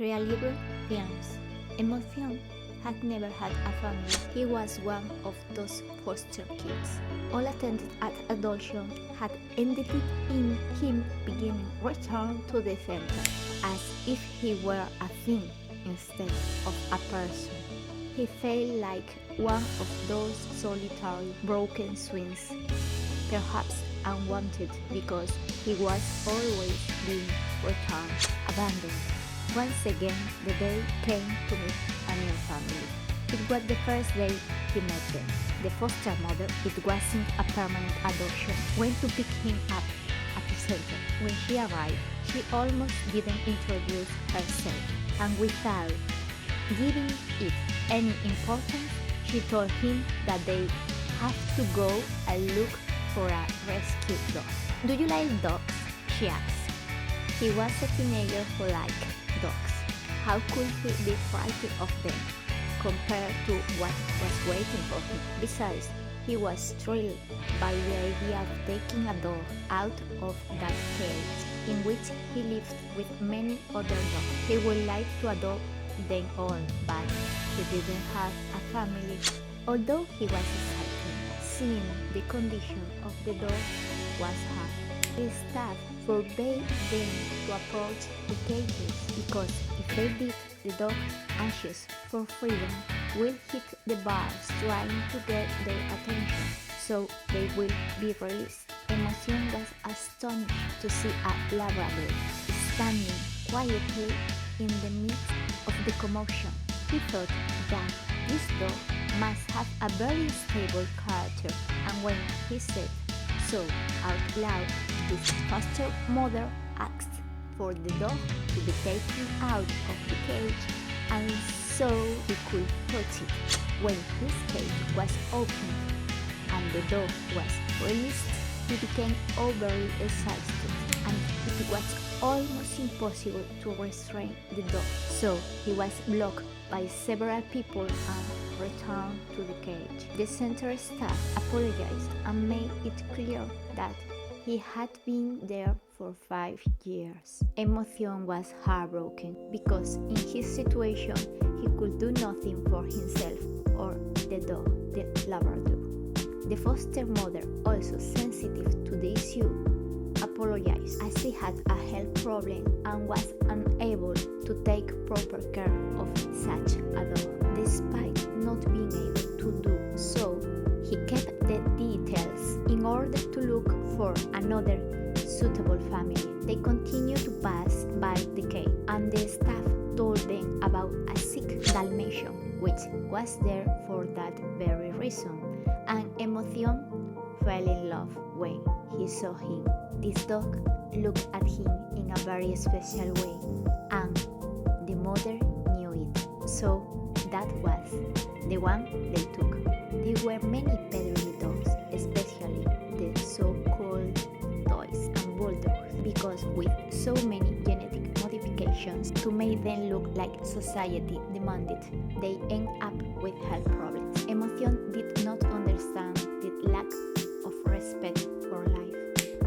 Crealibro Films. Emoción had never had a family. He was one of those foster kids. All attempts at adoption had ended in him beginning return to the center, as if he were a thing instead of a person. He felt like one of those solitary broken swings, perhaps unwanted because he was always being returned, abandoned. Once again, the day came to meet a new family. It was the first day he met them. The foster mother, it wasn't a permanent adoption, went to pick him up at the center. When she arrived, she almost didn't introduce herself, and without giving it any importance, she told him that they have to go and look for a rescue dog. "Do you like dogs?" she asked. He was a teenager who liked dogs. How could he be frightened of them compared to what was waiting for him? Besides, he was thrilled by the idea of taking a dog out of that cage in which he lived with many other dogs. He would like to adopt them all, but he didn't have a family. Although he was excited, seeing the condition of the dog was hard. The staff forbade them to approach the cages because if they did, the dog, anxious for freedom, will hit the bars trying to get their attention, so they will be released. Emoción was astonished to see a Labrador standing quietly in the midst of the commotion. He thought that this dog must have a very stable character, and when he said so out loud, his foster mother asked for the dog to be taken out of the cage and so he could touch it. When his cage was opened and the dog was released, he became overly excited and it was almost impossible to restrain the dog. So he was blocked by several people and returned to the cage. The center staff apologized and made it clear that he had been there for 5 years. Emoción was heartbroken because in his situation he could do nothing for himself or the dog, the Labrador. The foster mother, also sensitive to the issue, apologized as he had a health problem and was unable to take proper care of such a dog. Despite not being able to do so, he kept the details in order to look for another suitable family. They continued to pass by the cave, and the staff told them about a sick Dalmatian, which was there for that very reason, and Emoción fell in love when he saw him. This dog looked at him in a very special way, and the mother knew it, so that was the one they took. There were many pedigree dogs, especially the so-called toys and bulldogs, because with so many genetic modifications to make them look like society demanded, they end up with health problems. Emoción did not understand the lack of respect for life.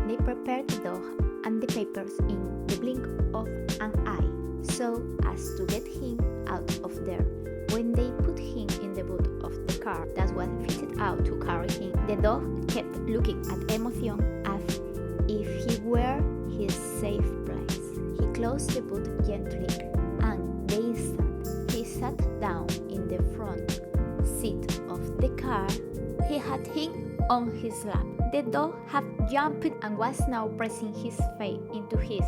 They prepared the dog and the papers in the blink of an eye, so as to get him out of there. When they put him in the boot of the car that was fitted out to carry him, the dog kept looking at Emoción as if he were his safe place. He closed the boot gently, and the instant he sat down in the front seat of the car, he had him on his lap. The dog had jumped and was now pressing his face into his,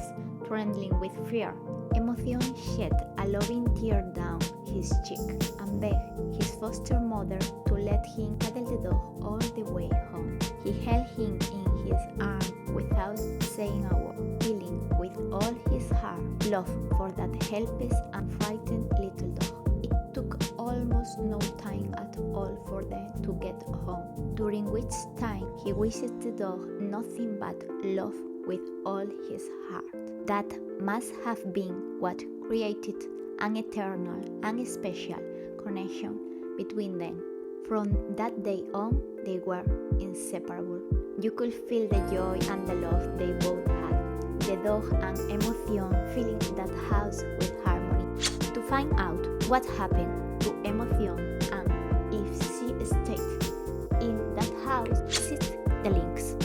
trembling with fear. Emoción shed a loving tear down his cheek and begged his foster mother to let him cuddle the dog all the way home. He held him in his arms without saying a word, feeling with all his heart love for that helpless and frightened little dog. It took almost no time at all for them to get home, during which time he wished the dog nothing but love with all his heart. That must have been what created an eternal and special connection between them. From that day on, they were inseparable. You could feel the joy and the love they both had. The dog and Emoción filling that house with harmony. find out what happened to Emoción and if she stayed in that house, visit the links.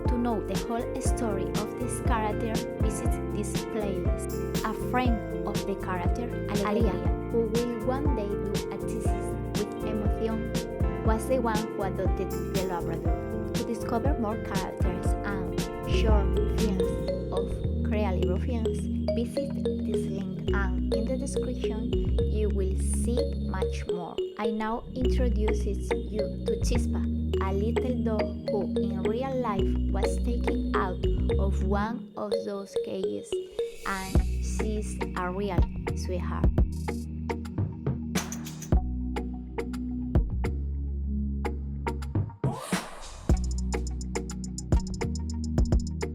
To know the whole story of this character, visit this playlist. A friend of the character, Alegría, who will one day do a thesis with Emoción, was the one who adopted the Labrador. To discover more characters and short films of Creally Ruffians, visit this link, and in the description you will see much more. I now introduce you to Chispa, a little dog who in real life was taken out of one of those cages, and she's a real sweetheart.